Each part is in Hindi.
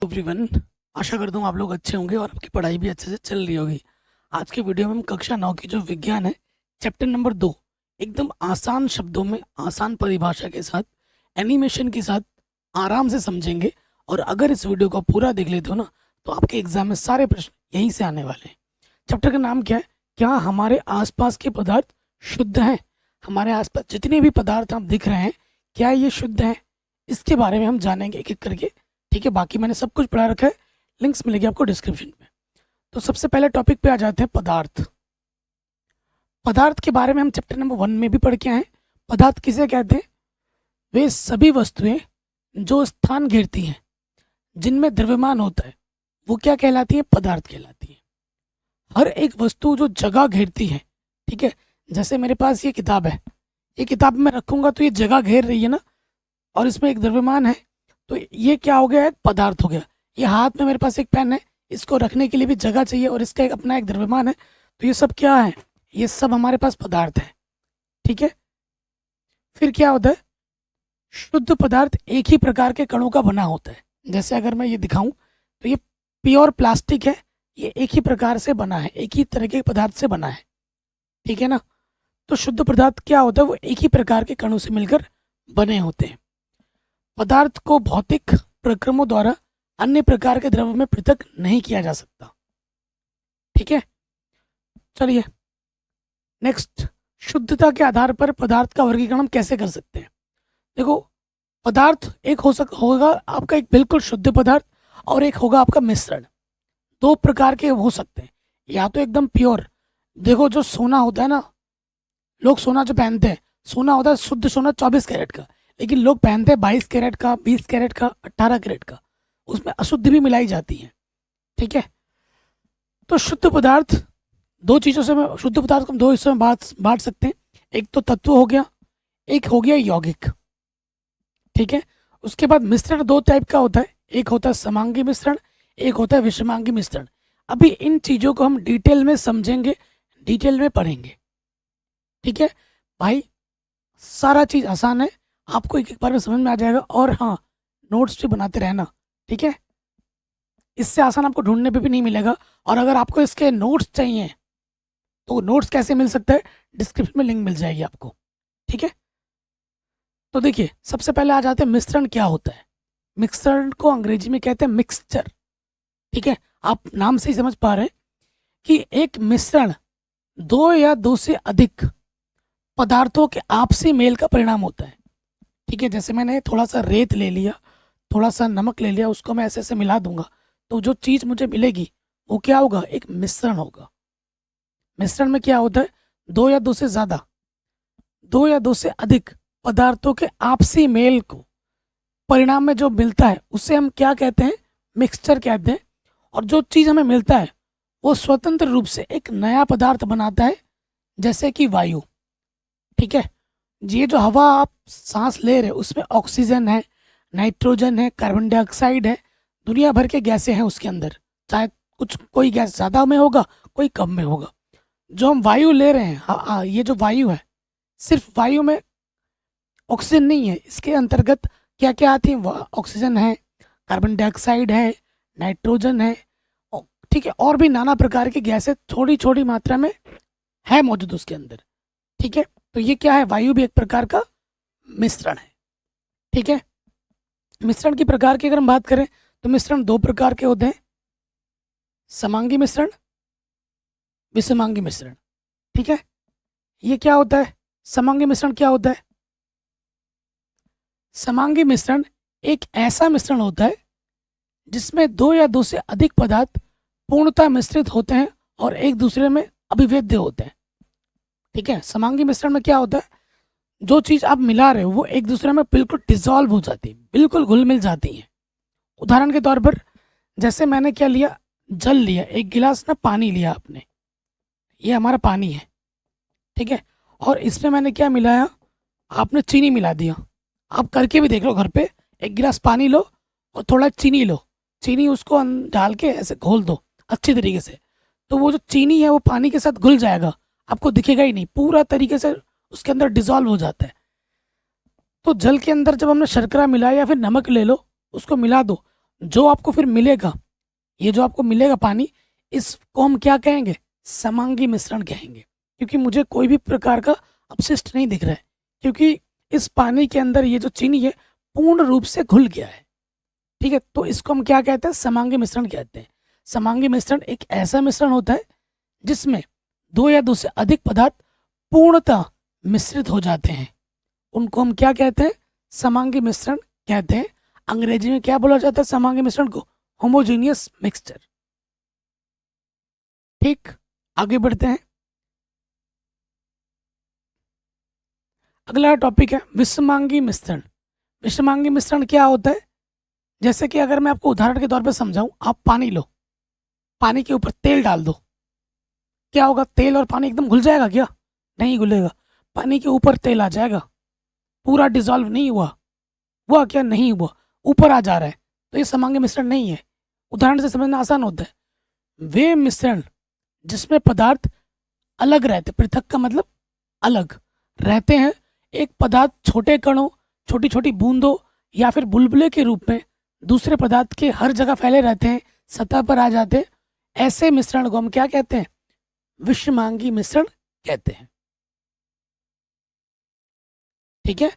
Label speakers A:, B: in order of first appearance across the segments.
A: एवरीवन, आशा करता हूँ आप लोग अच्छे होंगे और आपकी पढ़ाई भी अच्छे से चल रही होगी। आज के वीडियो में हम कक्षा 9 की जो विज्ञान है, चैप्टर नंबर 2, एकदम आसान शब्दों में आसान परिभाषा के साथ एनिमेशन के साथ आराम से समझेंगे। और अगर इस वीडियो को पूरा देख लेते हो ना, तो आपके एग्जाम में सारे प्रश्न यहीं से आने वाले हैं। चैप्टर का नाम क्या है? क्या हमारे आसपास के पदार्थ शुद्ध हैं? हमारे आसपास जितने भी पदार्थ आप दिख रहे हैं, क्या ये शुद्ध हैं? इसके बारे में हम जानेंगे एक एक करके। ठीक है, बाकी मैंने सब कुछ पढ़ा रखा है, लिंक्स मिलेगी आपको डिस्क्रिप्शन में। तो सबसे पहले टॉपिक पे आ जाते हैं, पदार्थ। पदार्थ के बारे में हम चैप्टर नंबर 1 में भी पढ़ के आए हैं। पदार्थ किसे कहते हैं? वे सभी वस्तुएं जो स्थान घेरती हैं, जिनमें द्रव्यमान होता है, वो क्या कहलाती है? पदार्थ कहलाती है। हर एक वस्तु जो जगह घेरती है, ठीक है, जैसे मेरे पास ये किताब है, ये किताब मैं रखूंगा तो ये जगह घेर रही है ना, और इसमें एक द्रव्यमान है, तो ये क्या हो गया? एक पदार्थ हो गया। ये हाथ में मेरे पास एक पेन है, इसको रखने के लिए भी जगह चाहिए और इसका एक अपना एक द्रव्यमान है, तो ये सब क्या है? ये सब हमारे पास पदार्थ है। ठीक है, फिर क्या होता है? शुद्ध पदार्थ एक ही प्रकार के कणों का बना होता है। जैसे अगर मैं ये दिखाऊं तो ये प्योर प्लास्टिक है, ये एक ही प्रकार से बना है, एक ही तरह के पदार्थ से बना है। ठीक है ना? तो शुद्ध पदार्थ क्या होता है? वो एक ही प्रकार के कणों से मिलकर बने होते हैं। पदार्थ को भौतिक प्रक्रमों द्वारा अन्य प्रकार के द्रव्य में पृथक नहीं किया जा सकता। ठीक है, चलिए नेक्स्ट, शुद्धता के आधार पर पदार्थ का वर्गीकरण हम कैसे कर सकते हैं? देखो, पदार्थ एक होगा आपका एक बिल्कुल शुद्ध पदार्थ, और एक होगा आपका मिश्रण। दो प्रकार के हो सकते हैं, या तो एकदम प्योर। देखो, जो सोना होता है ना, लोग सोना जो पहनते हैं, सोना होता है शुद्ध सोना 24 कैरेट का, लेकिन लोग पहनते हैं 22 कैरेट का, 20 कैरेट का, 18 कैरेट का, उसमें अशुद्ध भी मिलाई जाती है। ठीक है, तो शुद्ध पदार्थ दो चीज़ों से, शुद्ध पदार्थ को हम दो हिस्सों में बांट सकते हैं। एक तो तत्व हो गया, एक हो गया यौगिक। ठीक है, उसके बाद मिश्रण दो टाइप का होता है, एक होता है समांगी मिश्रण, एक होता है विषमांगी मिश्रण। अभी इन चीज़ों को हम डिटेल में समझेंगे, डिटेल में पढ़ेंगे। ठीक है भाई, सारा चीज़ आसान है, आपको एक एक बार में समझ में आ जाएगा। और हाँ, नोट्स भी बनाते रहना। ठीक है, इससे आसान आपको ढूंढने पे भी नहीं मिलेगा। और अगर आपको इसके नोट्स चाहिए तो नोट्स कैसे मिल सकता है? डिस्क्रिप्शन में लिंक मिल जाएगी आपको। ठीक है, तो देखिए, सबसे पहले आ जाते हैं मिश्रण क्या होता है। मिश्रण को अंग्रेजी में कहते हैं मिक्सचर। ठीक है, आप नाम से ही समझ पा रहे हैं कि एक मिश्रण दो या दो से अधिक पदार्थों के आपसी मेल का परिणाम होता है। ठीक है, जैसे मैंने थोड़ा सा रेत ले लिया, थोड़ा सा नमक ले लिया, उसको मैं ऐसे ऐसे मिला दूंगा, तो जो चीज़ मुझे मिलेगी वो क्या होगा? एक मिश्रण होगा। मिश्रण में क्या होता है? दो या दो से ज़्यादा, दो या दो से अधिक पदार्थों के आपसी मेल को परिणाम में जो मिलता है, उसे हम क्या कहते हैं? मिक्सचर कहते हैं। और जो चीज़ हमें मिलता है वो स्वतंत्र रूप से एक नया पदार्थ बनाता है, जैसे कि वायु। ठीक है, ये जो हवा आप सांस ले रहे हो, उसमें ऑक्सीजन है, नाइट्रोजन है, कार्बन डाइऑक्साइड है, दुनिया भर के गैसें हैं उसके अंदर। चाहे कुछ, कोई गैस ज़्यादा में होगा, कोई कम में होगा। जो हम वायु ले रहे हैं, हाँ, ये जो वायु है, सिर्फ वायु में ऑक्सीजन नहीं है, इसके अंतर्गत क्या क्या आती है? ऑक्सीजन है, कार्बन डाइऑक्साइड है, नाइट्रोजन है, ठीक है, और भी नाना प्रकार की गैसें थोड़ी छोटी मात्रा में है मौजूद उसके अंदर। ठीक है, तो ये क्या है? वायु भी एक प्रकार का मिश्रण है। ठीक है, मिश्रण की प्रकार की अगर हम बात करें तो मिश्रण दो प्रकार के होते हैं, समांगी मिश्रण, विषमांगी मिश्रण। ठीक है, ये क्या होता है? समांगी मिश्रण क्या होता है? समांगी मिश्रण एक ऐसा मिश्रण होता है जिसमें दो या दो से अधिक पदार्थ पूर्णतः मिश्रित होते हैं और एक दूसरे में अभिवेद्य होते हैं। ठीक है, समांगी मिश्रण में क्या होता है? जो चीज़ आप मिला रहे हो वो एक दूसरे में बिल्कुल डिसॉल्व हो जाती है, बिल्कुल घुल मिल जाती है। उदाहरण के तौर पर, जैसे मैंने क्या लिया? जल लिया, एक गिलास ना पानी लिया आपने, ये हमारा पानी है। ठीक है, और इसमें मैंने क्या मिलाया? आपने चीनी मिला दिया। आप करके भी देख लो घर पे, एक गिलास पानी लो और थोड़ा चीनी लो, चीनी उसको डाल के ऐसे घोल दो अच्छी तरीके से, तो वो जो चीनी है वो पानी के साथ घुल जाएगा, आपको दिखेगा ही नहीं, पूरा तरीके से उसके अंदर डिसॉल्व हो जाता है। तो जल के अंदर जब हमने शर्करा मिलाया या फिर नमक ले लो, उसको मिला दो, जो आपको फिर मिलेगा, ये जो आपको मिलेगा पानी, इसको हम क्या कहेंगे? समांगी मिश्रण कहेंगे। क्योंकि मुझे कोई भी प्रकार का अपशिष्ट नहीं दिख रहा है, क्योंकि इस पानी के अंदर ये जो चीनी है पूर्ण रूप से घुल गया है। ठीक है, तो इसको हम क्या कहते हैं? समांगी मिश्रण कहते हैं। समांगी मिश्रण एक ऐसा मिश्रण होता है जिसमें दो या दो से अधिक पदार्थ पूर्णतः मिश्रित हो जाते हैं। उनको हम क्या कहते हैं? समांगी मिश्रण कहते हैं। अंग्रेजी में क्या बोला जाता है समांगी मिश्रण को? Homogeneous mixture. ठीक, आगे बढ़ते हैं। अगला टॉपिक है विषमांगी मिश्रण। विषमांगी मिश्रण क्या होता है? जैसे कि अगर मैं आपको उदाहरण के तौर पे समझाऊं, आप पानी लो, पानी के ऊपर तेल डाल दो, क्या होगा? तेल और पानी एकदम घुल जाएगा क्या? नहीं घुलेगा। पानी के ऊपर तेल आ जाएगा, पूरा डिजॉल्व नहीं हुआ क्या? नहीं हुआ, ऊपर आ जा रहा है। तो ये समांगी मिश्रण नहीं है। उदाहरण से समझना आसान होता है। वे मिश्रण जिसमें पदार्थ अलग रहते, पृथक का मतलब अलग रहते हैं, एक पदार्थ छोटे कणों, छोटी छोटी बूंदों या फिर बुलबुले के रूप में दूसरे पदार्थ के हर जगह फैले रहते हैं, सतह पर आ जाते हैं, ऐसे मिश्रण को हम क्या कहते हैं? विषमांगी मिश्रण कहते हैं। ठीक है,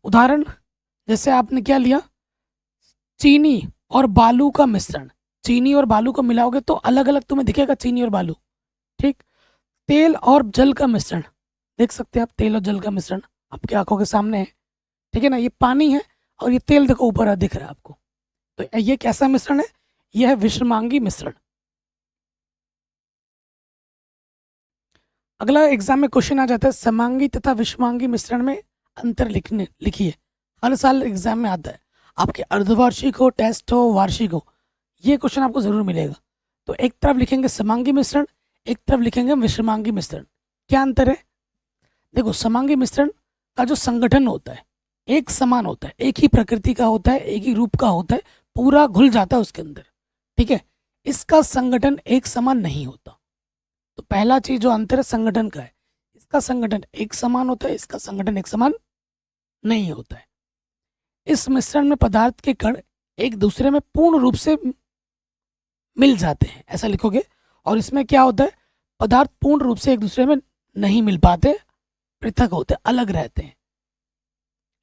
A: उदाहरण जैसे आपने क्या लिया? चीनी और बालू का मिश्रण। चीनी और बालू को मिलाओगे तो अलग अलग तुम्हें दिखेगा चीनी और बालू। ठीक, तेल और जल का मिश्रण, देख सकते हैं आप तेल और जल का मिश्रण आपकी आंखों के सामने है। ठीक है ना, ये पानी है और ये तेल देखो ऊपर दिख रहा है आपको। तो ये कैसा मिश्रण है? यह है विषमांगी मिश्रण। अगला एग्जाम में क्वेश्चन आ जाता है समांगी तथा विषमांगी मिश्रण में अंतर लिखिए। हर साल एग्जाम में आता है, आपके अर्धवार्षिक हो, टेस्ट हो, वार्षिक हो, ये क्वेश्चन आपको जरूर मिलेगा। तो एक तरफ लिखेंगे समांगी मिश्रण, एक तरफ लिखेंगे विषमांगी मिश्रण। क्या अंतर है? देखो, समांगी मिश्रण का जो संगठन होता है एक समान होता है, एक ही प्रकृति का होता है, एक ही रूप का होता है, पूरा घुल जाता है उसके अंदर। ठीक है, इसका संगठन एक समान नहीं होता। तो पहला चीज जो अंतर है संगठन का है। इसका संगठन एक समान होता है, इसका संगठन एक समान नहीं होता है। इस मिश्रण में पदार्थ के कण एक दूसरे में पूर्ण रूप से मिल जाते हैं, ऐसा लिखोगे। और इसमें क्या होता है? पदार्थ पूर्ण रूप से एक दूसरे में नहीं मिल पाते, पृथक होते, अलग रहते हैं।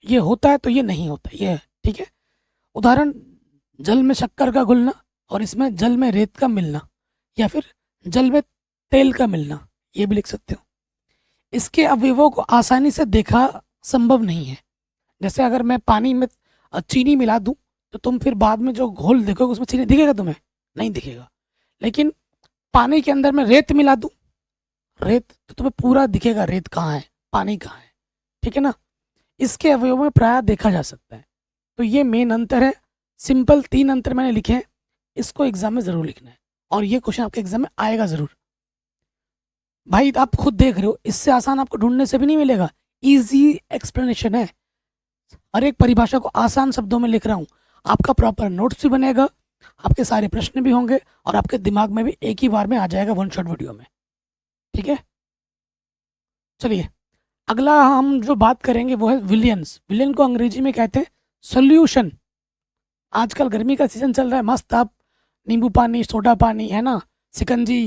A: ये होता है तो ये नहीं होता, ये है। ठीक है, उदाहरण जल में शक्कर का घुलना और इसमें जल में रेत का मिलना, या फिर जल में तेल का मिलना, ये भी लिख सकते हो। इसके अवयवों को आसानी से देखा संभव नहीं है। जैसे अगर मैं पानी में चीनी मिला दूं तो तुम फिर बाद में जो घोल देखोगे उसमें चीनी दिखेगा तुम्हें? नहीं दिखेगा। लेकिन पानी के अंदर मैं रेत मिला दूं, रेत, तो तुम्हें पूरा दिखेगा रेत कहाँ है, पानी कहाँ है। ठीक है ना, इसके अवयवों में प्राय देखा जा सकता है। तो ये मेन अंतर है। सिंपल 3 अंतर मैंने लिखे हैं, इसको एग्जाम में जरूर लिखना है और ये क्वेश्चन आपके एग्जाम में आएगा जरूर। भाई आप खुद देख रहे हो, इससे आसान आपको ढूंढने से भी नहीं मिलेगा। इजी एक्सप्लेनेशन है, हर एक परिभाषा को आसान शब्दों में लिख रहा हूँ। आपका प्रॉपर नोट्स भी बनेगा, आपके सारे प्रश्न भी होंगे और आपके दिमाग में भी एक ही बार में आ जाएगा वन शॉट वीडियो में। ठीक है, चलिए अगला हम जो बात करेंगे वो है विलियंस। विलियन को अंग्रेजी में कहते हैं सोल्यूशन। आजकल गर्मी का सीजन चल रहा है, मस्त आप नींबू पानी, सोडा पानी, है ना, शिकंजी,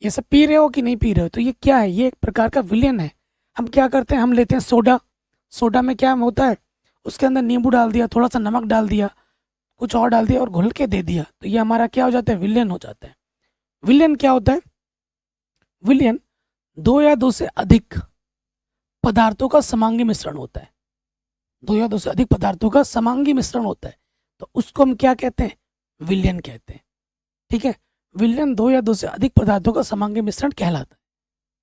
A: ये सब पी रहे हो कि नहीं पी रहे हो? तो ये क्या है? ये एक प्रकार का विलियन है। हम क्या करते हैं? हम लेते हैं सोडा, सोडा में क्या होता है? उसके अंदर नींबू डाल दिया, थोड़ा सा नमक डाल दिया, कुछ और डाल दिया और घुल के दे दिया, तो ये हमारा क्या हो जाता है? विलियन हो जाता है। विलियन क्या होता है? विलियन 2 या 2 से अधिक पदार्थों का समांगी मिश्रण होता है। 2 या 2 से अधिक पदार्थों का समांगी मिश्रण होता है, तो उसको हम क्या कहते हैं? विलियन कहते हैं। ठीक है, विलियन 2 या 2 से अधिक पदार्थों का समांगी मिश्रण कहलाता है।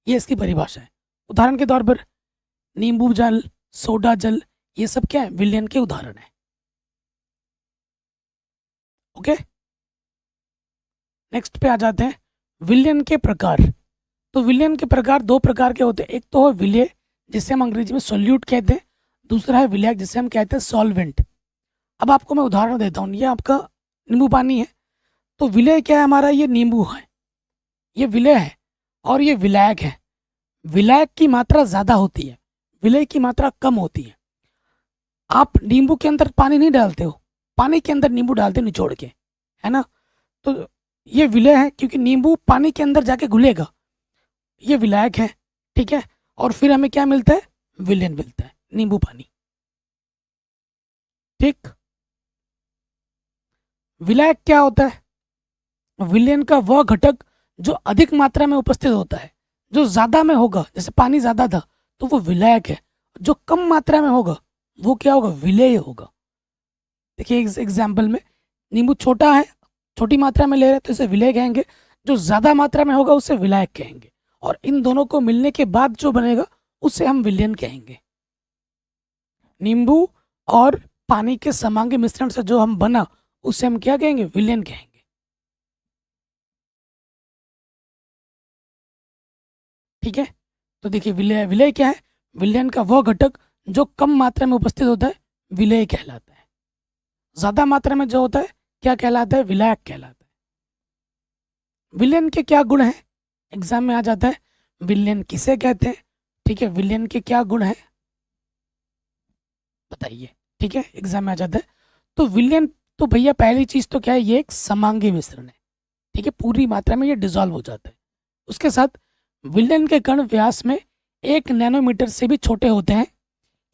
A: ये इसकी परिभाषा है। उदाहरण के तौर पर नींबू जल, सोडा जल, ये सब क्या है? विलियन के उदाहरण है। ओके, नेक्स्ट पे आ जाते हैं विलियन के प्रकार। तो विलियन के प्रकार 2 प्रकार के होते हैं। एक तो है विलेय, जिसे हम अंग्रेजी में सोल्यूट कहते हैं। दूसरा है विलायक, जिसे हम कहते हैं सॉल्वेंट। अब आपको मैं उदाहरण देता हूँ। ये आपका नींबू पानी है, तो विलेय क्या है हमारा? ये नींबू है, ये विलेय है, और ये विलायक है। विलायक की मात्रा ज़्यादा होती है, विलेय की मात्रा कम होती है। आप नींबू के अंदर पानी नहीं डालते हो, पानी के अंदर नींबू डालते निचोड़ के, है ना। तो ये विलय है क्योंकि नींबू पानी के अंदर जाके घुलेगा, ये विलायक है, ठीक है। और फिर हमें क्या मिलता है, विलयन मिलता है, नींबू पानी, ठीक। विलायक क्या होता है, विलयन का वह घटक जो अधिक मात्रा में उपस्थित होता है, जो ज्यादा में होगा, जैसे पानी ज्यादा था तो वो विलायक है, जो कम मात्रा में होगा वो क्या होगा, विलेय होगा। देखिए एग्जाम्पल में नींबू छोटा है, छोटी मात्रा में ले रहे हैं तो इसे विलेय कहेंगे, जो ज्यादा मात्रा में होगा उसे विलायक कहेंगे, और इन दोनों को मिलने के बाद जो बनेगा उसे हम विलयन कहेंगे। नींबू और पानी के समांगी मिश्रण से जो हम बना उसे हम क्या कहेंगे, विलयन कहेंगे। ठीक है, तो देखिए विलय, विलय क्या है, विलयन का वह घटक जो कम मात्रा में उपस्थित होता है विलेय कहलाता है, ज्यादा मात्रा में जो होता है क्या कहलाता है, विलायक कहलाता है। विलयन के क्या गुण हैं, एग्जाम में आ जाता है, विलयन किसे कहते हैं, ठीक है, विलयन के क्या गुण हैं बताइए, ठीक है, एग्जाम में आ जाता है। तो विलयन, तो भैया पहली चीज तो क्या है, ये एक समांगी मिश्रण है, ठीक है, पूरी मात्रा में ये डिजॉल्व हो जाता है। उसके साथ विलयन के कण व्यास में 1 नैनोमीटर से भी छोटे होते हैं,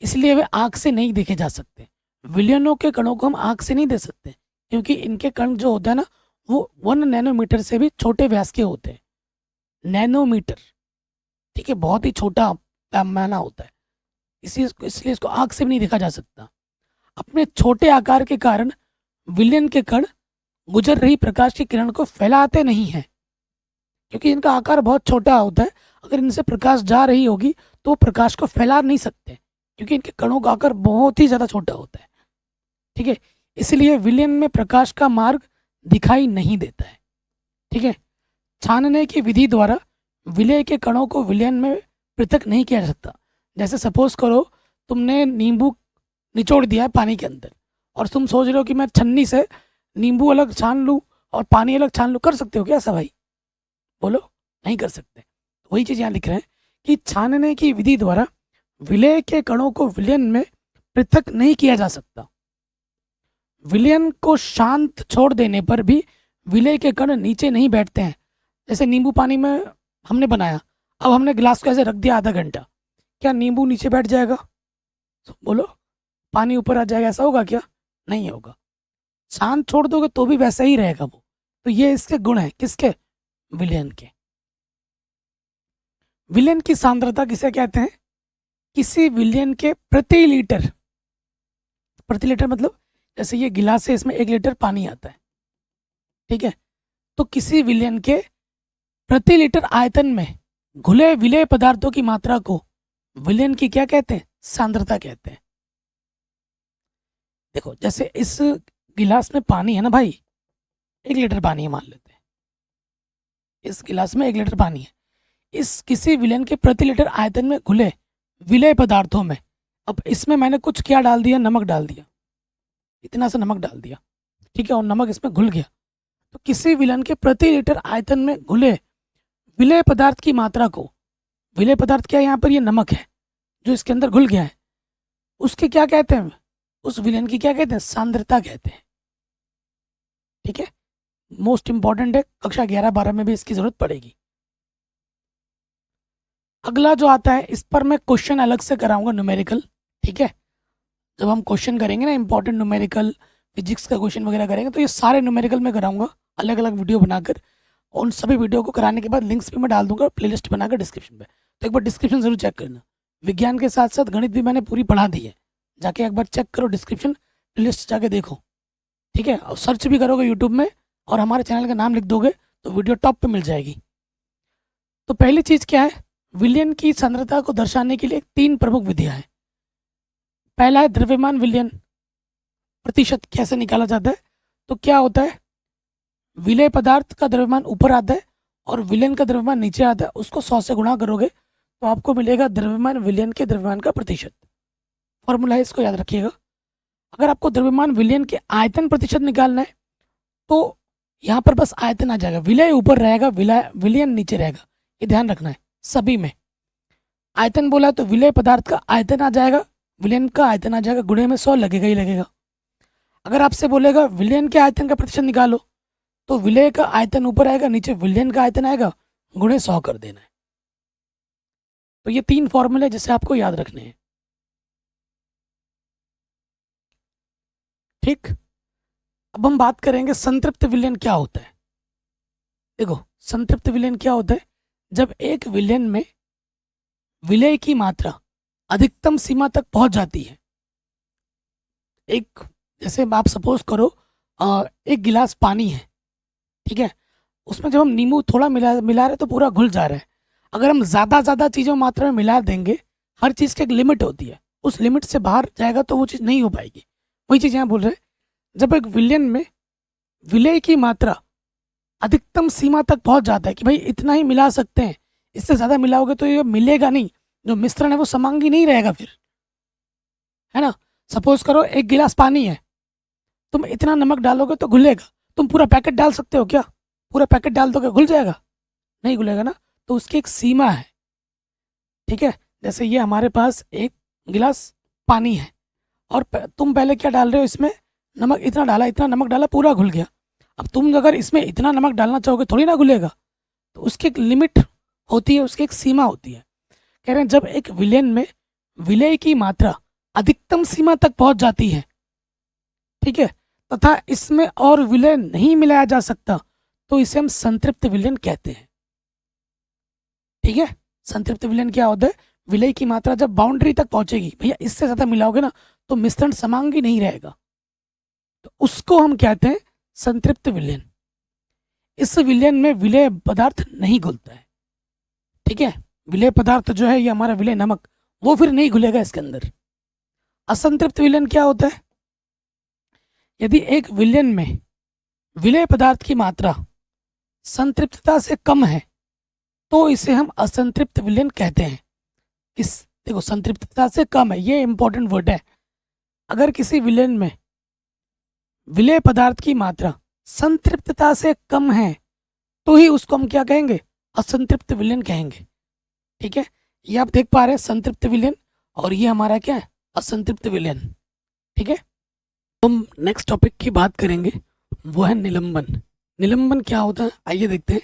A: इसलिए वे आंख से नहीं देखे जा सकते। विलयनों के कणों को हम आंख से नहीं दे सकते क्योंकि इनके कण जो होता है ना वो 1 नैनोमीटर से भी छोटे व्यास के होते हैं, नैनोमीटर, ठीक है, बहुत ही छोटा पैमाना होता है, इसलिए इसको आंख से भी नहीं देखा जा सकता। अपने छोटे आकार के कारण विलयन के कण गुजर रही प्रकाश की किरण को फैलाते नहीं हैं, क्योंकि इनका आकार बहुत छोटा होता है, अगर इनसे प्रकाश जा रही होगी तो वो प्रकाश को फैला नहीं सकते क्योंकि इनके कणों का आकार बहुत ही ज़्यादा छोटा होता है, ठीक है, इसलिए विलयन में प्रकाश का मार्ग दिखाई नहीं देता है, ठीक है। छानने की विधि द्वारा विलय के कणों को विलयन में पृथक नहीं किया जा सकता। जैसे सपोज करो तुमने नींबू निचोड़ दिया है पानी के अंदर और तुम सोच रहे हो कि मैं छन्नी से नींबू अलग छान लूँ और पानी अलग छान लूँ, कर सकते हो क्या ऐसा भाई, बोलो, नहीं कर सकते। वही चीज़ यहाँ लिख रहे हैं कि छानने की विधि द्वारा विलय के कणों को विलयन में पृथक नहीं किया जा सकता। विलयन को शांत छोड़ देने पर भी विलय के कण नीचे नहीं बैठते हैं। जैसे नींबू पानी में हमने बनाया, अब हमने गिलास को ऐसे रख दिया आधा घंटा, क्या नींबू नीचे बैठ जाएगा, बोलो, पानी ऊपर आ जाएगा, ऐसा होगा क्या, नहीं होगा। शांत छोड़ दोगे तो भी वैसा ही रहेगा वो। तो ये इसके गुण है, किसके, विलयन के। विलयन की सांद्रता किसे कहते हैं, किसी विलयन के प्रति लीटर, प्रति लीटर मतलब जैसे ये गिलास है, इसमें 1 लीटर पानी आता है, ठीक है, तो किसी विलयन के प्रति लीटर आयतन में घुले विलेय पदार्थों की मात्रा को विलयन की क्या कहते हैं, सांद्रता कहते हैं। देखो जैसे इस गिलास में पानी है ना भाई, 1 लीटर पानी है मान लेते हैं, इस गिलास में 1 लीटर पानी है, इस किसी विलयन के प्रति लीटर आयतन में घुले विलेय पदार्थों में, अब इसमें मैंने कुछ क्या डाल दिया, नमक डाल दिया, इतना सा नमक डाल दिया, ठीक है, और नमक इसमें घुल गया, तो किसी विलयन के प्रति लीटर आयतन में घुले विलेय पदार्थ की मात्रा को, विलेय पदार्थ क्या है यहाँ पर, ये नमक है जो इसके अंदर घुल गया है, उसके क्या कहते हैं, उस विलयन की क्या कहते हैं, सांद्रता कहते हैं, ठीक है, मोस्ट इंपॉर्टेंट है, कक्षा 11-12 में भी इसकी जरूरत पड़ेगी। अगला जो आता है इस पर मैं क्वेश्चन अलग से कराऊंगा, न्यूमेरिकल, ठीक है, जब हम क्वेश्चन करेंगे ना इंपॉर्टेंट न्यूमेरिकल, फिजिक्स का क्वेश्चन वगैरह करेंगे तो ये सारे न्यूमेरिकल में कराऊंगा अलग अलग वीडियो बनाकर, उन सभी वीडियो को कराने के बाद लिंक्स भी मैं डाल दूंगा प्लेलिस्ट बनाकर डिस्क्रिप्शन पे, तो एक बार डिस्क्रिप्शन जरूर चेक करना। विज्ञान के साथ साथ गणित भी मैंने पूरी पढ़ा दी है, जाके एक बार चेक करो डिस्क्रिप्शन, प्लेलिस्ट जाके देखो, ठीक है, और सर्च भी करोगे यूट्यूब में और हमारे चैनल का नाम लिख दोगे तो वीडियो टॉप पे मिल जाएगी। तो पहली चीज़ क्या है, विलयन की सांद्रता को दर्शाने के लिए 3 प्रमुख विधियाँ हैं। पहला है द्रव्यमान विलयन प्रतिशत, कैसे निकाला जाता है, तो क्या होता है, विलेय पदार्थ का द्रव्यमान ऊपर आता है और विलयन का द्रव्यमान नीचे आता है, उसको 100 से गुणा करोगे तो आपको मिलेगा द्रव्यमान विलयन के द्रव्यमान का प्रतिशत, फॉर्मूला है, इसको याद रखिएगा। अगर आपको द्रव्यमान विलयन के आयतन प्रतिशत निकालना है तो यहाँ पर बस आयतन आ जाएगा, विलय ऊपर रहेगा, विलयन नीचे रहेगा, ये ध्यान रखना है सभी में। आयतन बोला तो विलेय पदार्थ का आयतन आ जाएगा, विलयन का आयतन आ जाएगा, गुणे में 100 लगेगा ही लगेगा। अगर आपसे बोलेगा विलयन के आयतन का प्रतिशत निकालो, तो विलय का आयतन ऊपर आएगा, नीचे विलयन का आयतन आएगा, गुणे 100 कर देना है। तो ये 3 फॉर्मूले जिसे आपको याद रखने हैं। ठीक, अब हम बात करेंगे संतृप्त विलयन क्या होता है। देखो, संतृप्त विलयन क्या होता है, जब एक विलयन में विलय की मात्रा अधिकतम सीमा तक पहुंच जाती है। एक, जैसे आप सपोज करो एक गिलास पानी है, ठीक है, उसमें जब हम नींबू थोड़ा मिला रहे तो पूरा घुल जा रहा है। अगर हम ज़्यादा चीज़ों मात्रा में मिला देंगे, हर चीज़ की एक लिमिट होती है, उस लिमिट से बाहर जाएगा तो वो चीज़ नहीं हो पाएगी। वही चीज़ यहाँ बोल रहे हैं, जब एक विलयन में विलय की मात्रा अधिकतम सीमा तक पहुंच जाता है कि भाई इतना ही मिला सकते हैं, इससे ज़्यादा मिलाओगे तो ये मिलेगा नहीं, जो मिश्रण है वो समांगी नहीं रहेगा फिर, है ना। सपोज करो एक गिलास पानी है, तुम इतना नमक डालोगे तो घुलेगा। तुम पूरा पैकेट डाल सकते हो क्या? पूरा पैकेट डाल दोगे घुल जाएगा? नहीं घुलेगा ना। तो उसकी एक सीमा है, ठीक है। जैसे ये हमारे पास एक गिलास पानी है और तुम पहले क्या डाल रहे हो, इसमें नमक इतना डाला, इतना नमक डाला, पूरा घुल गया। अब तुम अगर इसमें इतना नमक डालना चाहोगे थोड़ी ना घुलेगा, तो उसकी एक लिमिट होती है, उसकी एक सीमा होती है। कह रहे हैं जब एक विलयन में विलय की मात्रा अधिकतम सीमा तक पहुंच जाती है, ठीक है, तथा इसमें और विलय नहीं मिलाया जा सकता, तो इसे हम संतृप्त विलयन कहते हैं। ठीक है, संतृप्त विलयन क्या होता है, विलय की मात्रा जब बाउंड्री तक पहुंचेगी, भैया इससे ज्यादा मिलाओगे ना तो मिश्रण समांगी नहीं रहेगा, तो उसको हम कहते हैं संतृप्त विलयन। इस विलयन में विलय पदार्थ नहीं घुलता है, ठीक है। विलय पदार्थ जो है ये हमारा विलय नमक, वो फिर नहीं घुलेगा इसके अंदर। असंतृप्त विलयन क्या होता है, यदि एक विलयन में विलय पदार्थ की मात्रा संतृप्तता से कम है तो इसे हम असंतृप्त विलयन कहते हैं। देखो, संतृप्तता से कम है, ये इंपॉर्टेंट वर्ड है। अगर किसी विलयन में विलय पदार्थ की मात्रा संतृप्तता से कम है तो ही उसको हम क्या कहेंगे, असंतृप्त विलयन कहेंगे। ठीक है, ये आप देख पा रहे हैं संतृप्त विलयन, और ये हमारा क्या है, असंतृप्त विलयन। ठीक है, हम नेक्स्ट टॉपिक की बात करेंगे, वो है निलंबन। निलंबन क्या होता है, आइए देखते हैं।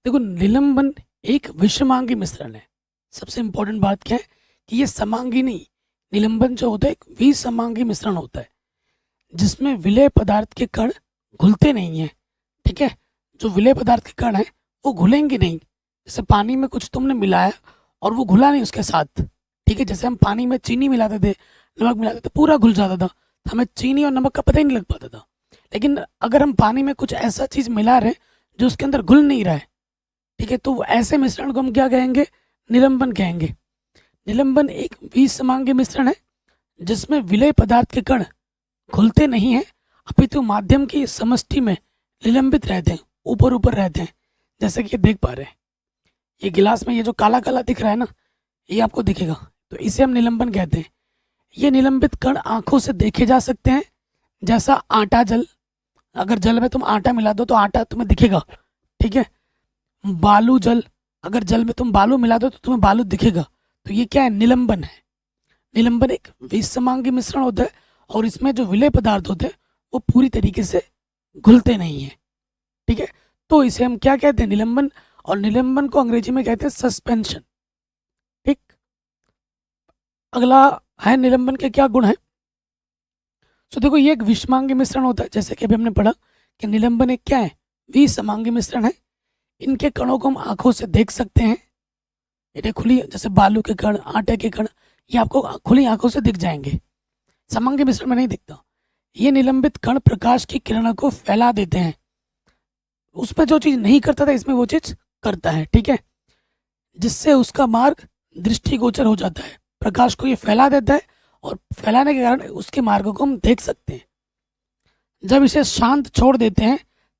A: देखो, निलंबन एक विषमांगी मिश्रण है। सबसे इंपॉर्टेंट बात क्या है कि ये समांगी नहीं, निलंबन जो होता है एक विसमांगी मिश्रण होता है, जिसमें विलय पदार्थ के कण घुलते नहीं हैं। ठीक है, जो विलय पदार्थ के कण हैं वो घुलेंगे नहीं। जैसे पानी में कुछ तुमने मिलाया और वो घुला नहीं उसके साथ, ठीक है, जैसे हम पानी में चीनी मिलाते थे, नमक मिलाते थे, पूरा घुल जाता था, हमें चीनी और नमक का पता ही नहीं लग पाता था। लेकिन अगर हम पानी में कुछ ऐसा चीज़ मिला रहे हैं जो उसके अंदर घुल नहीं रहा है, ठीक है, तो ऐसे मिश्रण को हम क्या कहेंगे, निलंबन कहेंगे। निलंबन एक विसमांगी मिश्रण है जिसमें विलय पदार्थ के कण घुलते नहीं हैं, अपितु माध्यम की समष्टि में निलंबित रहते हैं, ऊपर ऊपर रहते हैं। जैसे कि देख पा रहे हैं, ये गिलास में ये जो काला काला दिख रहा है ना, ये आपको दिखेगा, तो इसे हम निलंबन कहते हैं। ये निलंबित कण आंखों से देखे जा सकते हैं, जैसा आटा जल, अगर जल में तुम आटा मिला दो तो आटा तुम्हें दिखेगा। ठीक है, बालू जल, अगर जल में तुम बालू मिला दो तो तुम्हें बालू दिखेगा। तो ये क्या है, निलंबन है। निलंबन एक विसमांगी मिश्रण होता है और इसमें जो विलय पदार्थ होते हैं वो पूरी तरीके से घुलते नहीं है। ठीक है, तो इसे हम क्या कहते हैं, निलंबन। और निलंबन को अंग्रेजी में कहते हैं सस्पेंशन। ठीक, अगला है निलंबन के क्या गुण है। तो देखो, ये एक विषमांगी मिश्रण होता है, जैसे कि अभी हमने पढ़ा कि निलंबन एक क्या है, विसमांगी मिश्रण है। इनके कणों को हम आंखों से देख सकते हैं, इन्हें खुली, जैसे बालू के कण, आटे के कण, ये आपको खुली आंखों से दिख जाएंगे, समांगी मिश्रण में नहीं दिखता। ये निलंबित कण प्रकाश की किरणों को फैला देते हैं, उसमें जो चीज़ नहीं करता था इसमें वो चीज़ करता है। ठीक है, जिससे उसका मार्ग दृष्टिगोचर हो जाता है। प्रकाश को ये फैला देता है और फैलाने के कारण उसके मार्ग को हम देख सकते हैं। जब इसे शांत छोड़ देते हैं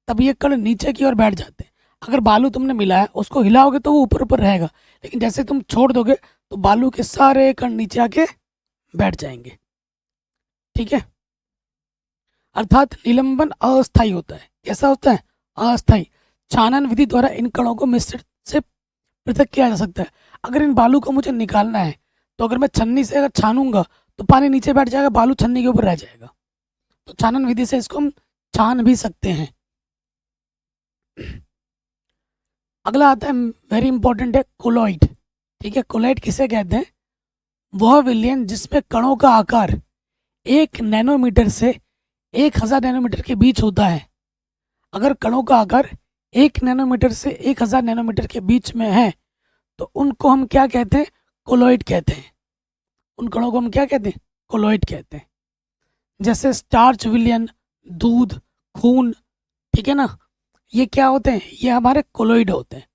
A: तब ये कण नीचे की ओर बैठ जाते हैं। अगर बालू तुमने मिलाया, उसको हिलाओगे तो वो ऊपर ऊपर रहेगा, लेकिन जैसे तुम छोड़ दोगे तो बालू के सारे कण नीचे आके बैठ जाएंगे। ठीक है, अर्थात निलंबन अस्थायी होता है। कैसा होता है, अस्थायी। छानन विधि द्वारा इन कणों को मिश्रण से पृथक किया जा सकता है। अगर इन बालू को मुझे निकालना है तो अगर मैं छन्नी से अगर छानूंगा तो पानी नीचे बैठ जाएगा, बालू छन्नी के ऊपर रह जाएगा। तो छानन विधि से इसको हम छान भी सकते हैं। अगला आता है, वेरी इंपॉर्टेंट है, कोलॉइड। ठीक है, कोलॉइड किसे कहते हैं? वह विलयन जिसमें कणों का आकार 1 नैनोमीटर से 1000 नैनोमीटर के बीच होता है। अगर कणों का आकार 1 नैनोमीटर से 1000 नैनोमीटर के बीच में है तो उनको हम क्या कहते हैं? कोलॉइड कहते हैं। उन कणों को हम क्या कहते हैं? कोलॉइड कहते हैं। जैसे स्टार्च विलयन, दूध, खून, ठीक है ना, ये क्या होते हैं? ये हमारे कोलॉइड होते हैं,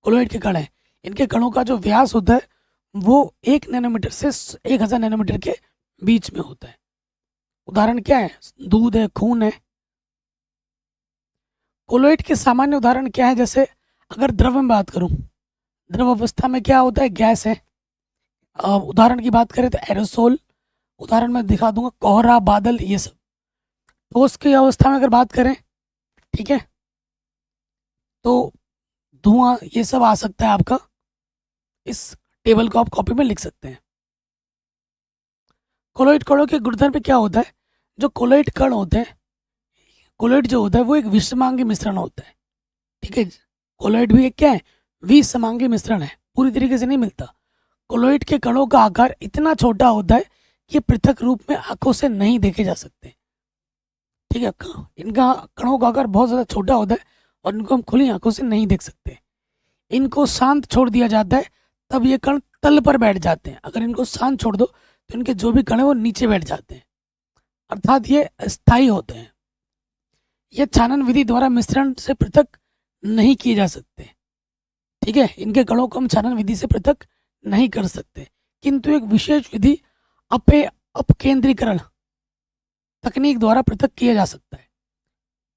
A: कोलॉइड के कण हैं। इनके कणों का जो व्यास होता है वो 1 नैनोमीटर से 1000 नैनोमीटर के बीच में होता है। उदाहरण क्या है? दूध है, खून है। कोलॉइड के सामान्य उदाहरण क्या है? जैसे अगर द्रव में बात करूं, द्रव अवस्था में क्या होता है? गैस है। उदाहरण की बात करें तो एरोसोल, उदाहरण में दिखा दूंगा, कोहरा, बादल, ये सब। ठोस की अवस्था में अगर बात करें, ठीक है, तो धुआं, ये सब आ सकता है आपका। इस टेबल को आप कॉपी में लिख सकते हैं। कोलॉइड कणों के गुणधर्म क्या होता है? जो कोलॉइड कण होते हैं, कोलॉइड जो होता है वो एक विषमांगी मिश्रण होता है। ठीक है, कोलॉइड भी एक क्या है? विषमांगी मिश्रण है, पूरी तरीके से नहीं मिलता। कोलॉइड के कणों का आकार इतना छोटा होता है कि पृथक रूप में आंखों से नहीं देखे जा सकते। ठीक है, इनका कणों का आकार बहुत ज़्यादा छोटा होता है और इनको हम खुली आंखों से नहीं देख सकते। इनको शांत छोड़ दिया जाता है तब ये कण तल पर बैठ जाते हैं। अगर इनको शांत छोड़ दो तो इनके जो भी कण है वो नीचे बैठ जाते हैं, अर्थात ये अस्थायी होते हैं। ये छानन विधि द्वारा मिश्रण से पृथक नहीं किए जा सकते। ठीक है, इनके कणों को हम छानन विधि से पृथक नहीं कर सकते, किंतु एक विशेष विधि अपकेंद्रीकरण तकनीक द्वारा पृथक किया जा सकता है।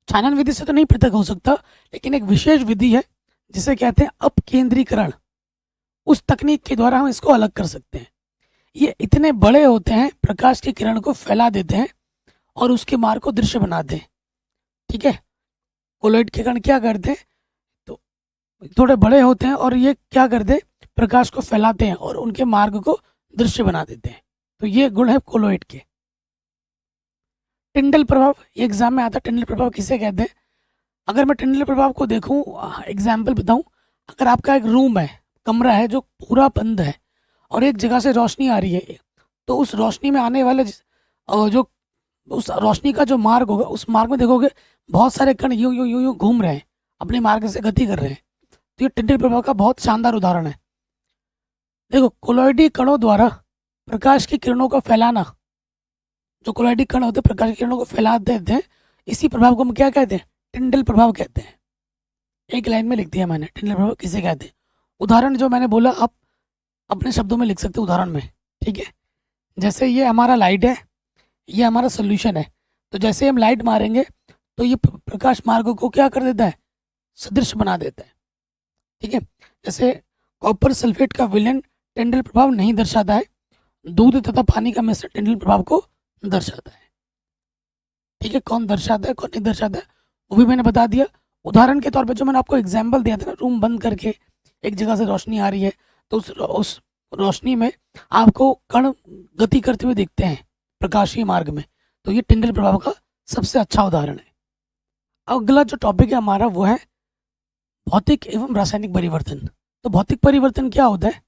A: छानन विधि से तो नहीं पृथक हो सकता, लेकिन एक विशेष विधि है जिसे कहते हैं अपकेंद्रीकरण। उस तकनीक के द्वारा हम इसको अलग कर सकते हैं। ये इतने बड़े होते हैं, प्रकाश की किरण को फैला देते हैं और उसके मार्ग को दृश्य बनाते हैं। ठीक है, कोलॉइड के कण क्या करते हैं? तो थोड़े बड़े होते हैं और ये क्या करते हैं? प्रकाश को फैलाते हैं और उनके मार्ग को दृश्य बना देते हैं। तो ये गुण है कोलॉइड के। टिंडल प्रभाव, ये एग्जाम में आता है। टिंडल प्रभाव किसे कहते हैं? अगर मैं टिंडल प्रभाव को देखूं, एग्जाम्पल बताऊं, अगर आपका एक रूम है, कमरा है जो पूरा बंद है और एक जगह से रोशनी आ रही है, तो उस रोशनी में आने वाले जो उस रोशनी का जो मार्ग होगा, उस मार्ग में देखोगे बहुत सारे कण यूं यूं यूं यूं घूम रहे हैं, अपने मार्ग से गति कर रहे हैं। तो ये टिंडल प्रभाव का बहुत शानदार उदाहरण है। देखो, कोलॉइडी कणों द्वारा प्रकाश की किरणों का फैलाना, जो कोलॉइडी कण होते हैं प्रकाश की किरणों को फैला देते हैं, इसी प्रभाव को हम क्या कहते हैं? टिंडल प्रभाव कहते हैं। एक लाइन में लिख दिया मैंने, टिंडल प्रभाव किसे कहते हैं। उदाहरण जो मैंने बोला आप अपने शब्दों में लिख सकते हो उदाहरण में। ठीक है, जैसे ये हमारा लाइट है, ये हमारा सोल्यूशन है। तो जैसे हम लाइट मारेंगे तो ये प्रकाश मार्ग को क्या कर देता है? सदृश बना देता है। ठीक है, जैसे कॉपर सल्फेट का विलयन टिंडल प्रभाव नहीं दर्शाता है, दूध तथा पानी का मिश्रण टिंडल प्रभाव को दर्शाता है। ठीक है, कौन दर्शाता है कौन नहीं दर्शाता है वो भी मैंने बता दिया। उदाहरण के तौर पे जो मैंने आपको एग्जाम्पल दिया था ना, रूम बंद करके एक जगह से रोशनी आ रही है तो उस रोशनी में आपको कण गति करते हुए दिखते हैं प्रकाशीय मार्ग में, तो ये टिंडल प्रभाव का सबसे अच्छा उदाहरण है। अगला जो टॉपिक है हमारा वो है भौतिक एवं रासायनिक परिवर्तन। तो भौतिक परिवर्तन क्या होता है?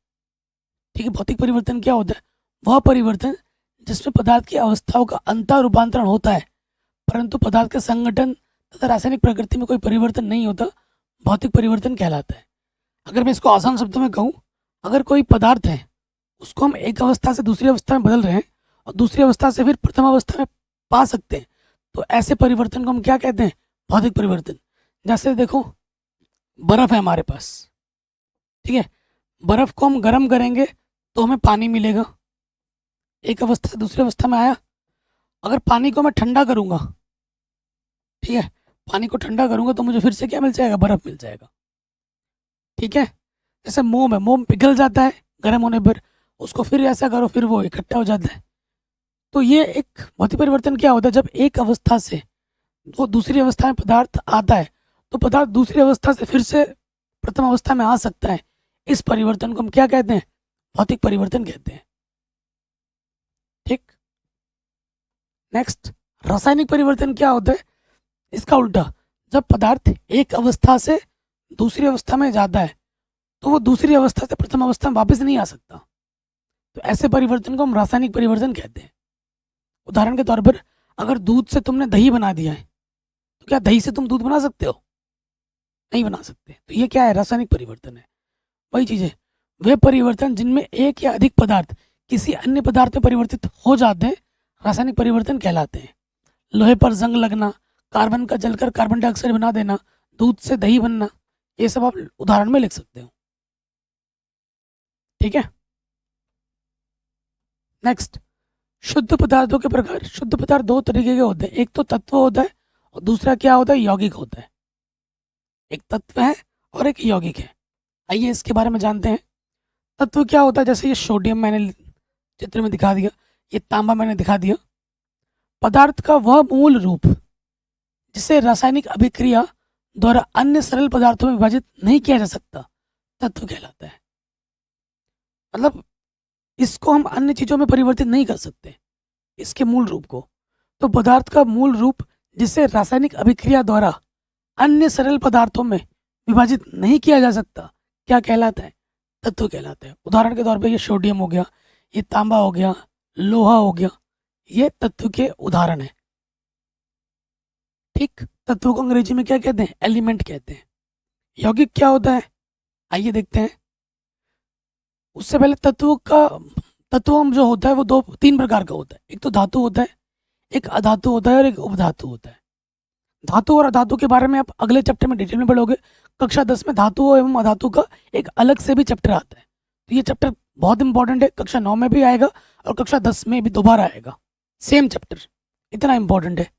A: ठीक है, भौतिक परिवर्तन क्या होता है? वह परिवर्तन जिसमें पदार्थ की अवस्थाओं का अंतर रूपांतरण होता है परंतु पदार्थ के संगठन तथा रासायनिक प्रकृति में कोई परिवर्तन नहीं होता, भौतिक परिवर्तन कहलाता है। अगर मैं इसको आसान शब्दों में कहूँ, अगर कोई पदार्थ है उसको हम एक अवस्था से दूसरी अवस्था में बदल रहे हैं और दूसरी अवस्था से फिर प्रथम अवस्था में पा सकते हैं, तो ऐसे परिवर्तन को हम क्या कहते हैं? भौतिक परिवर्तन। जैसे देखो, बर्फ है हमारे पास, ठीक है, बर्फ को हम गर्म करेंगे तो हमें पानी मिलेगा, एक अवस्था से दूसरी अवस्था में आया। अगर पानी को मैं ठंडा करूँगा, ठीक है, पानी को ठंडा करूँगा तो मुझे फिर से क्या मिल जाएगा? बर्फ मिल जाएगा। ठीक है, जैसे मोम है, मोम पिघल जाता है गर्म होने पर, उसको फिर ऐसा करो फिर वो इकट्ठा हो जाता है। तो ये एक भौतिक परिवर्तन क्या होता है? जब एक अवस्था से वो दूसरी अवस्था में पदार्थ आता है तो पदार्थ दूसरी अवस्था से फिर से प्रथम अवस्था में आ सकता है। इस परिवर्तन को हम क्या कहते हैं? भौतिक परिवर्तन कहते हैं। ठीक, नेक्स्ट रासायनिक परिवर्तन क्या होता है, इसका उल्टा, जब पदार्थ एक अवस्था से दूसरी अवस्था में जाता है तो वो दूसरी अवस्था से प्रथम अवस्था में वापस नहीं आ सकता। तो ऐसे परिवर्तन को हम रासायनिक परिवर्तन कहते हैं। उदाहरण के तौर पर अगर दूध से तुमने दही बना दिया है तो क्या दही से तुम दूध बना सकते हो? नहीं बना सकते। तो ये क्या है? रासायनिक परिवर्तन है। वही चीज़ है, वे परिवर्तन जिनमें एक या अधिक पदार्थ किसी अन्य पदार्थ में परिवर्तित हो जाते हैं रासायनिक परिवर्तन कहलाते हैं। लोहे पर जंग लगना, कार्बन का जलकर कार्बन डाइऑक्साइड बना देना, दूध से दही बनना, ये सब आप उदाहरण में लिख सकते हो। ठीक है, नेक्स्ट, शुद्ध पदार्थों के प्रकार। शुद्ध पदार्थ दो तरीके के होते हैं, एक तो तत्व होता है और दूसरा क्या होता है? यौगिक होता है। एक तत्व है और एक यौगिक है। आइए इसके बारे में जानते हैं। तत्व क्या होता है? जैसे ये सोडियम मैंने चित्र में दिखा दिया, ये तांबा मैंने दिखा दिया। पदार्थ का वह मूल रूप जिसे रासायनिक अभिक्रिया द्वारा अन्य सरल पदार्थों में विभाजित नहीं किया जा सकता तत्व कहलाता है। मतलब इसको हम अन्य चीज़ों में परिवर्तित नहीं कर सकते, इसके मूल रूप को। तो पदार्थ का मूल रूप जिसे रासायनिक अभिक्रिया द्वारा अन्य सरल पदार्थों में विभाजित नहीं किया जा सकता क्या कहलाता है? तत्व कहलाता है। उदाहरण के तौर पे ये सोडियम हो गया, ये तांबा हो गया, लोहा हो गया, ये तत्व के उदाहरण है। ठीक, तत्व को अंग्रेजी में क्या कहते हैं? एलिमेंट कहते हैं। यौगिक क्या होता है? आइए देखते हैं। उससे पहले तत्व जो होता है वो तीन प्रकार का होता है। एक तो धातु होता है, एक अधातु होता है और एक उपधातु होता है। धातु और अधातु के बारे में आप अगले चैप्टर में डिटेल में पढ़ोगे। कक्षा 10 में धातु एवं अधातु का एक अलग से भी चैप्टर आता है। तो ये चैप्टर बहुत इंपॉर्टेंट है, कक्षा 9 में भी आएगा और कक्षा 10 में भी दोबारा आएगा, सेम चैप्टर, इतना इंपॉर्टेंट है।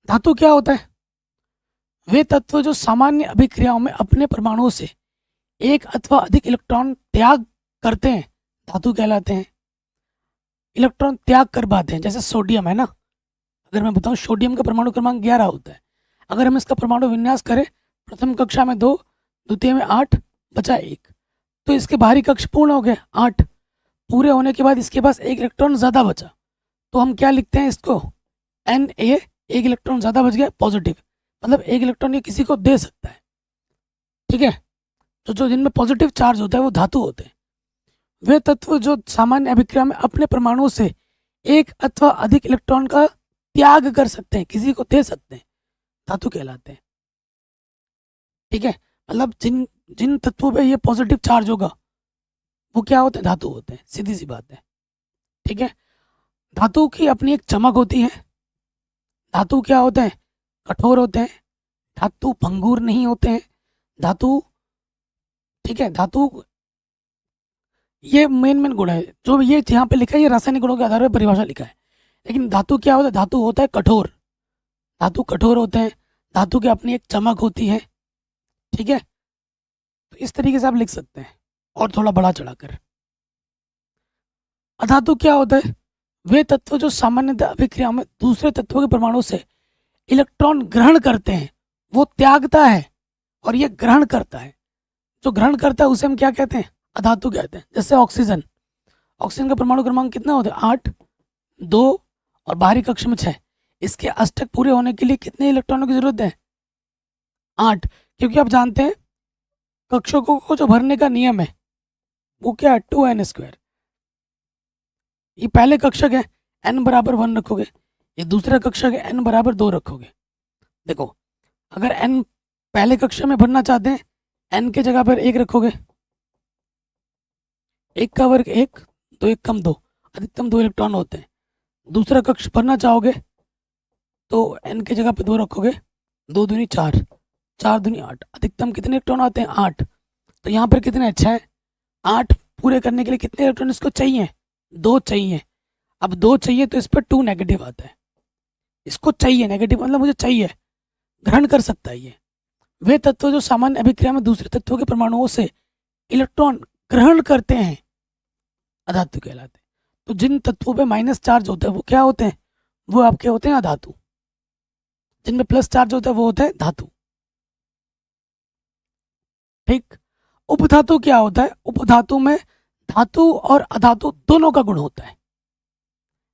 A: धातु क्या होता है? वे तत्व जो सामान्य अभिक्रियाओं में अपने परमाणुओं से एक अथवा अधिक इलेक्ट्रॉन त्याग करते हैं धातु कहलाते हैं। इलेक्ट्रॉन त्याग कर पाते हैं, जैसे सोडियम है ना। अगर मैं बताऊं, सोडियम का परमाणु क्रमांक 11 होता है। अगर हम इसका परमाणु विन्यास करें, प्रथम कक्षा में 2, द्वितीय में 8, बचा 1, तो इसके बाहरी कक्ष पूर्ण हो गए 8। पूरे होने के बाद इसके पास एक इलेक्ट्रॉन ज़्यादा बचा, तो हम क्या लिखते हैं इसको? Na, एक इलेक्ट्रॉन ज़्यादा बच गया, पॉजिटिव, मतलब एक इलेक्ट्रॉन ये किसी को दे सकता है। ठीक है, तो जो जिनमें पॉजिटिव चार्ज होता है वो धातु होते हैं। वे तत्व जो सामान्य अभिक्रिया में अपने परमाणुओं से एक अथवा अधिक इलेक्ट्रॉन का त्याग कर सकते हैं, किसी को दे सकते हैं, धातु कहलाते हैं। ठीक है, मतलब जिन जिन तत्वों पे ये पॉजिटिव चार्ज होगा वो क्या होते हैं? धातु होते हैं, सीधी सी बात है। ठीक है, धातु की अपनी एक चमक होती है। धातु क्या होते हैं? कठोर होते हैं। धातु भंगुर नहीं होते हैं। धातु, ठीक है, धातु ये मेन गुण है। जो ये यहाँ पे लिखा है ये रासायनिक गुणों के आधार पर परिभाषा लिखा है। लेकिन धातु क्या होता है? धातु होता है कठोर। धातु कठोर होते हैं, धातु की अपनी एक चमक होती है। ठीक है, तो इस तरीके से आप लिख सकते हैं और थोड़ा बड़ा चढ़ाकर। अधातु क्या होता है? वे तत्व जो सामान्यतः अभिक्रिया में दूसरे तत्वों के परमाणु से इलेक्ट्रॉन ग्रहण करते हैं, वो त्यागता है और ये ग्रहण करता है। जो ग्रहण करता है उसे हम क्या कहते हैं? अधातु कहते हैं। जैसे ऑक्सीजन, ऑक्सीजन का परमाणु क्रमांक कितना होता है? 8, 2 और बाहरी कक्ष में 6। इसके अष्टक पूरे होने के लिए कितने इलेक्ट्रॉनों की जरूरत है? 8, क्योंकि आप जानते हैं कक्षों को जो भरने का नियम है वो क्या है? 2n²। ये पहले कक्षक है, n बराबर 1 रखोगे। ये दूसरा कक्षक है, n बराबर 2 रखोगे। देखो, अगर n पहले कक्षक में भरना चाहते हैं, n के जगह पर 1 रखोगे, 1 का वर्ग 1, 2 1 कम 2, अधिकतम 2 इलेक्ट्रॉन होते हैं। दूसरा कक्ष भरना चाहोगे तो n के जगह पे 2 रखोगे, 2 दूनी 4, 4 दूनी 8, अधिकतम कितने इलेक्ट्रॉन आते हैं? 8। तो यहाँ पर कितने? 6। 8 पूरे करने के लिए कितने इलेक्ट्रॉन इसको चाहिए? 2 चाहिए। अब 2 चाहिए तो इस पर 2 नेगेटिव आता है। इसको चाहिए, नेगेटिव मतलब मुझे चाहिए, ग्रहण कर सकता है ये। वे तत्व जो सामान्य अभिक्रिया में दूसरे तत्वों के परमाणुओं से इलेक्ट्रॉन ग्रहण करते हैं अधातु कहलाते हैं। तो जिन तत्वों पे माइनस चार्ज होता है वो क्या होते हैं? वो आपके होते हैं अधातु। जिनमें प्लस चार्ज होता है वो होता है धातु। ठीक, उपधातु क्या होता है? उपधातु में धातु और अधातु दोनों का गुण होता है।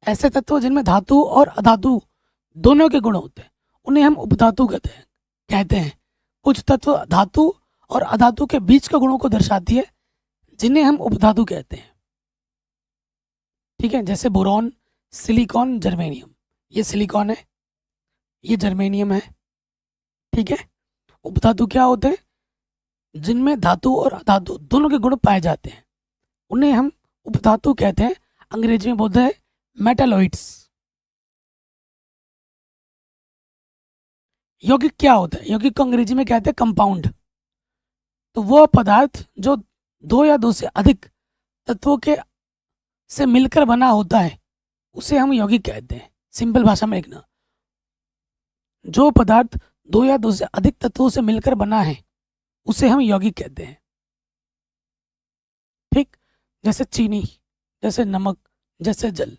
A: ऐसे तत्व जिनमें धातु और अधातु दोनों के गुण होते हैं उन्हें हम उपधातु कहते हैं। कुछ तत्व धातु और अधातु के बीच के गुणों को दर्शाती है जिन्हें हम उपधातु कहते हैं। ठीक है, जैसे बोरॉन, सिलिकॉन, जर्मेनियम। ये सिलिकॉन है, ये जर्मेनियम है। ठीक है, उपधातु क्या होते हैं? जिनमें धातु और अधातु दोनों के गुण पाए जाते हैं उन्हें हम उपधातु कहते हैं। अंग्रेजी में बोलते हैं मेटालॉइड्स। यौगिक क्या होता है? यौगिक को अंग्रेजी में कहते हैं कंपाउंड। तो वह पदार्थ जो दो या दो से अधिक तत्वों के से मिलकर बना होता है उसे हम यौगिक कहते हैं। सिंपल भाषा में लिखना, जो पदार्थ दो या दो से अधिक तत्वों से मिलकर बना है उसे हम यौगिक कहते हैं। ठीक, जैसे चीनी, जैसे नमक, जैसे जल।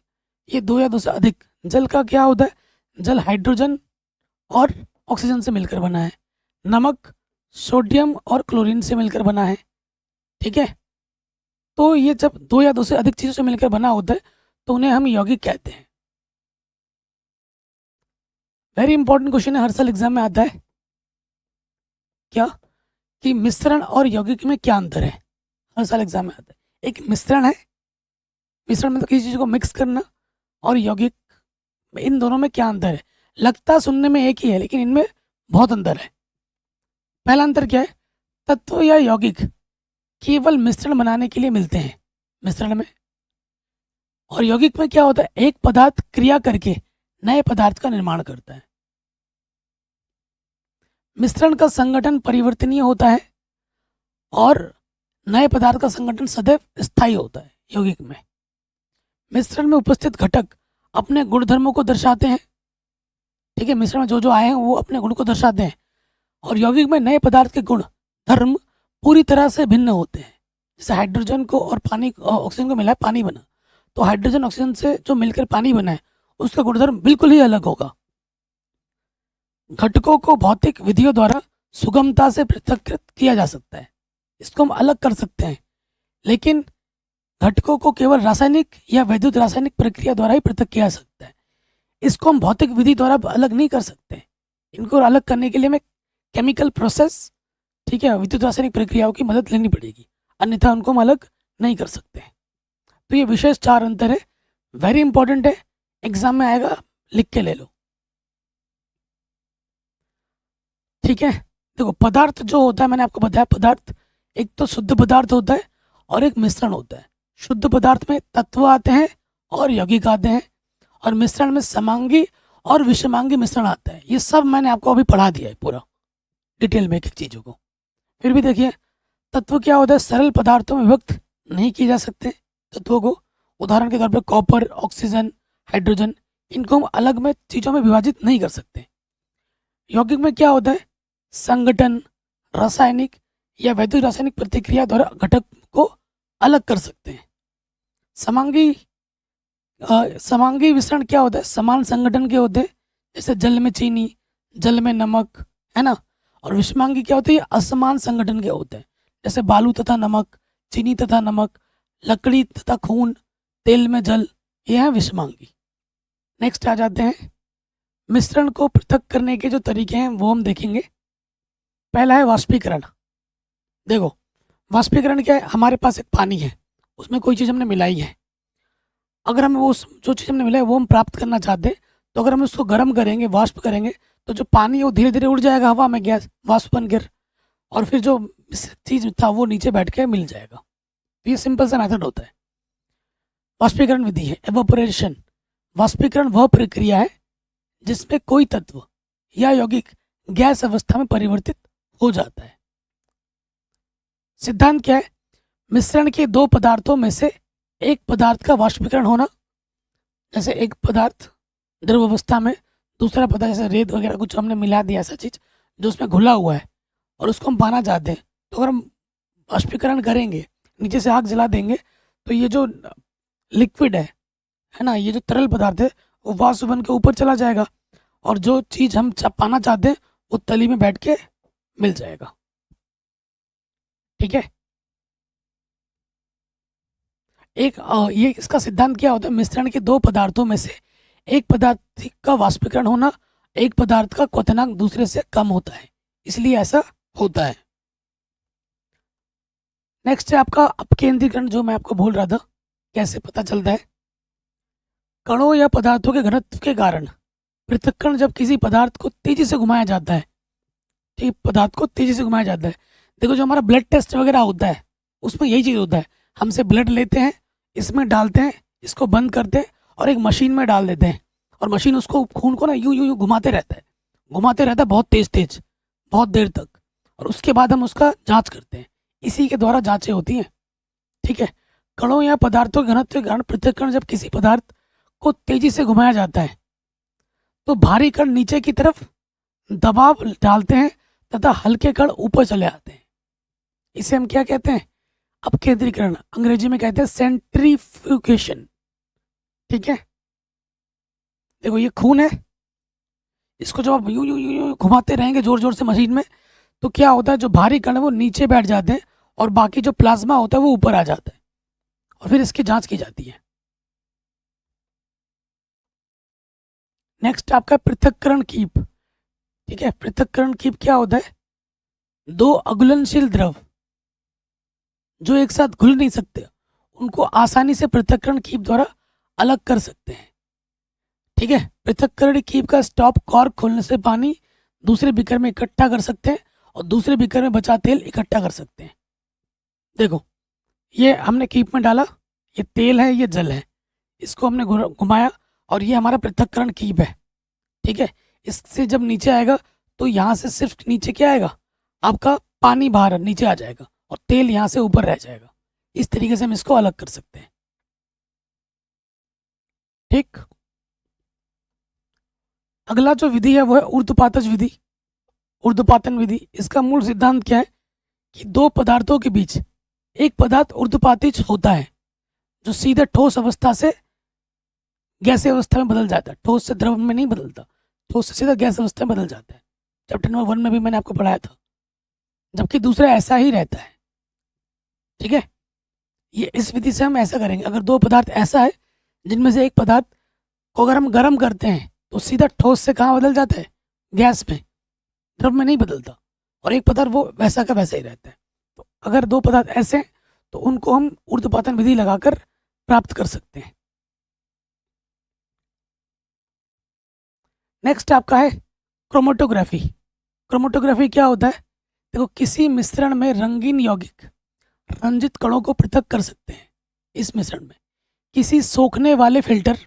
A: ये दो या दो से अधिक। जल का क्या होता है? जल हाइड्रोजन और ऑक्सीजन से मिलकर बना है। नमक सोडियम और क्लोरीन से मिलकर बना है। ठीक है, तो ये जब दो या दो से अधिक चीजों से मिलकर बना होता है तो उन्हें हम यौगिक कहते हैं। वेरी इंपॉर्टेंट क्वेश्चन है, हर साल एग्जाम में आता है। क्या कि मिश्रण और यौगिक में क्या अंतर है? हर साल एग्जाम में आता है। एक मिश्रण है, मिश्रण मतलब किसी चीज को मिक्स करना, और यौगिक, इन दोनों में क्या अंतर है? लगता सुनने में एक ही है लेकिन इनमें बहुत अंतर है। पहला अंतर क्या है? तत्व या यौगिक केवल मिश्रण बनाने के लिए मिलते हैं मिश्रण में, और यौगिक में क्या होता है? एक पदार्थ क्रिया करके नए पदार्थ का निर्माण करता है। मिश्रण का संगठन परिवर्तनीय होता है और नए पदार्थ का संगठन सदैव स्थायी होता है। यौगिक में मिश्रण में उपस्थित घटक अपने गुणधर्मों को दर्शाते हैं। ठीक है, मिश्रण में जो जो आए हैं वो अपने गुण को दर्शाते हैं, और यौगिक में नए पदार्थ के गुण धर्म पूरी तरह से भिन्न होते हैं। जैसे हाइड्रोजन को और पानी ऑक्सीजन को मिला है, पानी बना, तो हाइड्रोजन ऑक्सीजन से जो मिलकर पानी बना है उसका गुणधर्म बिल्कुल ही अलग होगा। घटकों को भौतिक विधियों द्वारा सुगमता से पृथक्कृत किया जा सकता है, इसको हम अलग कर सकते हैं, लेकिन घटकों को केवल रासायनिक या वैद्युत रासायनिक प्रक्रिया द्वारा ही पृथक किया जा सकता है। इसको हम भौतिक विधि द्वारा अलग नहीं कर सकते। इनको अलग करने के लिए हमें केमिकल प्रोसेस, ठीक है, विद्युत रासायनिक प्रक्रियाओं की मदद लेनी पड़ेगी, अन्यथा उनको हम अलग नहीं कर सकते। तो ये विशेष 4 अंतर है, वेरी इंपॉर्टेंट है, एग्जाम में आएगा, लिख के ले लो। ठीक है, देखो पदार्थ जो होता है, मैंने आपको बताया पदार्थ एक तो शुद्ध पदार्थ होता है और एक मिश्रण होता है। शुद्ध पदार्थ में तत्व आते हैं और यौगिक आते हैं, और मिश्रण में समांगी और विषमांगी मिश्रण आता है। ये सब मैंने आपको अभी पढ़ा दिया है पूरा डिटेल में एक एक चीज़ों को। फिर भी देखिए, तत्व क्या होता है? सरल पदार्थों में विभक्त नहीं किए जा सकते तत्वों को। उदाहरण के तौर पर कॉपर, ऑक्सीजन, हाइड्रोजन, इनको हम अलग में चीज़ों में विभाजित नहीं कर सकते। यौगिक में क्या होता है? संगठन, रासायनिक या वैद्युत रासायनिक प्रतिक्रिया द्वारा घटक को अलग कर सकते हैं। समांगी मिश्रण क्या होता है? समान संगठन के होते हैं, जैसे जल में चीनी, जल में नमक, है ना। और विषमांगी क्या होती है? असमान संगठन के होते हैं, जैसे बालू तथा नमक, चीनी तथा नमक, लकड़ी तथा खून, तेल में जल, ये है विषमांगी। नेक्स्ट आ जाते हैं, मिश्रण को पृथक करने के जो तरीके हैं वो हम देखेंगे। पहला है वाष्पीकरण। देखो वाष्पीकरण क्या है? हमारे पास एक पानी है, उसमें कोई चीज़ हमने मिलाई है, अगर हमें वो जो चीज़ हमने मिलाई है वो हम प्राप्त करना चाहते हैं, तो अगर हम उसको गर्म करेंगे, वाष्प करेंगे, तो जो पानी है वो धीरे धीरे उड़ जाएगा हवा में, गैस वाष्प बनकर, और फिर जो चीज़ था वो नीचे बैठ के मिल जाएगा। तो ये सिंपल सा मेथड होता है। वाष्पीकरण विधि है एवोपोरेशन। वाष्पीकरण वह प्रक्रिया है जिसमें कोई तत्व या यौगिक गैस अवस्था में परिवर्तित हो जाता है। सिद्धांत क्या है? मिश्रण के दो पदार्थों में से एक पदार्थ का वाष्पीकरण होना, जैसे एक पदार्थ द्रव अवस्था में, दूसरा पदार्थ जैसे रेत वगैरह कुछ हमने मिला दिया, ऐसा चीज जो उसमें घुला हुआ है और उसको हम पाना चाहते हैं, तो अगर हम वाष्पीकरण करेंगे, नीचे से आग जला देंगे, तो ये जो लिक्विड है ना, ये जो तरल पदार्थ है वो वाष्प बन के ऊपर चला जाएगा, और जो चीज हम पाना चाहते हैं वो तली में बैठ के मिल जाएगा। ठीक है, ये इसका सिद्धांत क्या होता है, मिश्रण के दो पदार्थों में से एक पदार्थ का वाष्पीकरण होना, एक पदार्थ का क्वथनांक दूसरे से कम होता है, इसलिए ऐसा होता है। नेक्स्ट है आपका अपकेंद्रीकरण, जो मैं आपको बोल रहा था कैसे पता चलता है। कणों या पदार्थों के घनत्व के कारण पृथक्करण जब किसी पदार्थ को तेजी से घुमाया जाता है, ठीक, पदार्थ को तेजी से घुमाया जाता है। देखो जो हमारा ब्लड टेस्ट वगैरह होता है उसमें यही चीज़ होता है, हमसे ब्लड लेते हैं, इसमें डालते हैं, इसको बंद करते हैं और एक मशीन में डाल देते हैं, और मशीन उसको खून को ना यूं यूं यूं घुमाते रहता है, घुमाते रहता है बहुत तेज तेज, बहुत देर तक, और उसके बाद हम उसका जांच करते हैं। इसी के द्वारा जांचें होती हैं, ठीक है। कणों या पदार्थों के घनत्व के कारण पृथक्करण जब किसी पदार्थ को तेजी से घुमाया जाता है तो भारी कण नीचे की तरफ दबाव डालते हैं तथा हल्के कण ऊपर चले आते हैं। इसे हम क्या कहते हैं, अपकेंद्रीकरण, अंग्रेजी में कहते हैं सेंट्रीफ्यूगेशन, ठीक है। देखो ये खून है, इसको जब आप यूं यूं यूं यूं घुमाते रहेंगे जोर जोर से मशीन में, तो क्या होता है, जो भारी कण है वो नीचे बैठ जाते हैं और बाकी जो प्लाज्मा होता है वो ऊपर आ जाता है, और फिर इसकी जांच की जाती है। नेक्स्ट आपका पृथक्करण कीप, ठीक है। पृथक्करण कीप क्या होता है, दो अघुलनशील द्रव जो एक साथ घुल नहीं सकते उनको आसानी से पृथक्करण कीप द्वारा अलग कर सकते हैं, ठीक है। पृथक्करण कीप का स्टॉप कॉर्क खोलने से पानी दूसरे बीकर में इकट्ठा कर सकते हैं और दूसरे बीकर में बचा तेल इकट्ठा कर सकते हैं। देखो ये हमने कीप में डाला, ये तेल है, ये जल है, इसको हमने घुमाया और ये हमारा पृथक्करण कीप है, ठीक है। इससे जब नीचे आएगा तो यहाँ से सिर्फ नीचे क्या आएगा, आपका पानी बाहर नीचे आ जाएगा और तेल यहाँ से ऊपर रह जाएगा। इस तरीके से हम इसको अलग कर सकते हैं, ठीक। अगला जो विधि है वो है ऊर्ध्वपातज विधि, ऊर्ध्वपातन विधि। इसका मूल सिद्धांत क्या है कि दो पदार्थों के बीच एक पदार्थ ऊर्ध्वपातिज होता है जो सीधे ठोस अवस्था से गैसीय अवस्था में बदल जाता है, ठोस से द्रव में नहीं बदलता, ठोस से सीधा गैस अवस्था में बदल जाता है। चैप्टर नंबर 1 में भी मैंने आपको पढ़ाया था। जबकि दूसरा ऐसा ही रहता है, ठीक है। ये इस विधि से हम ऐसा करेंगे, अगर दो पदार्थ ऐसा है जिनमें से एक पदार्थ को अगर हम गर्म करते हैं तो सीधा ठोस से कहाँ बदल जाता है, गैस में, द्रव में नहीं बदलता, और एक पदार्थ वो वैसा का वैसा ही रहता है। तो अगर दो पदार्थ ऐसे हैं तो उनको हम ऊर्ध्वपातन विधि लगाकर प्राप्त कर सकते हैं। नेक्स्ट आपका है क्रोमेटोग्राफी। क्रोमेटोग्राफी क्या होता है, देखो किसी मिश्रण में रंगीन यौगिक रंजित कणों को पृथक कर सकते हैं। इस मिश्रण में किसी सोखने वाले फिल्टर,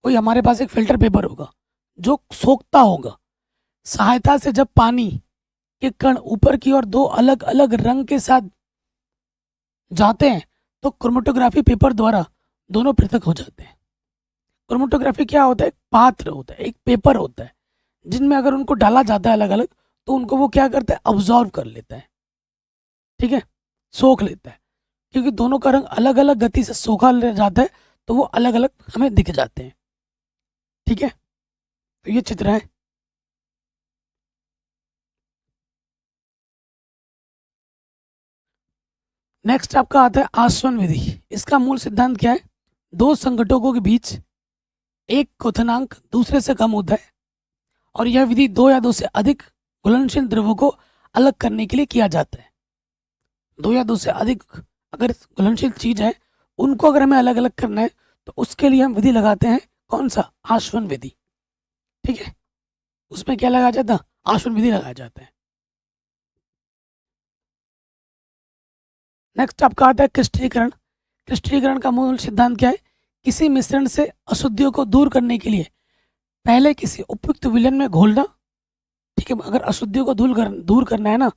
A: कोई हमारे पास एक फिल्टर पेपर होगा जो सोखता होगा, सहायता से जब पानी के कण ऊपर की ओर दो अलग अलग रंग के साथ जाते हैं तो क्रोमेटोग्राफी पेपर द्वारा दोनों पृथक हो जाते हैं। क्रोमेटोग्राफी क्या होता है, एक पात्र होता है, एक पेपर होता है, जिनमें अगर उनको डाला जाता है अलग अलग तो उनको वो क्या करता है, ऑब्जॉर्व कर लेता है, ठीक है, सोख लेता है। क्योंकि दोनों का रंग अलग अलग गति से सोखा ले जाता है तो वो अलग अलग हमें दिख जाते हैं, ठीक है। तो ये चित्र है। नेक्स्ट आपका आता है आसवन विधि। इसका मूल सिद्धांत क्या है, दो संघटकों के बीच एक क्वथनांक दूसरे से कम होता है और यह विधि दो या दो से अधिक घुलनशील द्रवों को अलग करने के लिए किया जाता है। दो या दो से अधिक अगर घुलनशील चीज है उनको अगर हमें अलग अलग करना है तो उसके लिए हम विधि लगाते हैं, कौन सा, आसवन विधि, ठीक है। उसमें क्या लगाया जाता है, आसवन विधि लगाया जाता है। नेक्स्ट आपका आता है क्रिस्टलीकरण। क्रिस्टलीकरण का मूल सिद्धांत क्या है, किसी मिश्रण से अशुद्धियों को दूर करने के लिए पहले किसी उपयुक्त विलयन में घोलना, ठीक है। अगर अशुद्धियों को दूर करना है ना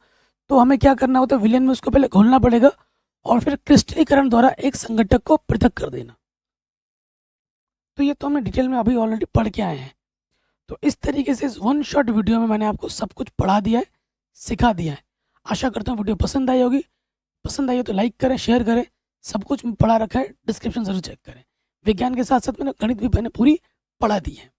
A: तो हमें क्या करना होता है, विलयन में उसको पहले घोलना पड़ेगा और फिर क्रिस्टलीकरण द्वारा एक संघटक को पृथक कर देना। तो ये तो हमने डिटेल में अभी ऑलरेडी पढ़ के आए हैं। तो इस तरीके से इस वन शॉट वीडियो में मैंने आपको सब कुछ पढ़ा दिया है, सिखा दिया है। आशा करता हूँ वीडियो पसंद आई होगी। पसंद आई हो तो लाइक करें, शेयर करें। सब कुछ पढ़ा रखा है, डिस्क्रिप्शन जरूर चेक करें। विज्ञान के साथ साथ मैंने गणित भी मैंने पूरी पढ़ा दी है।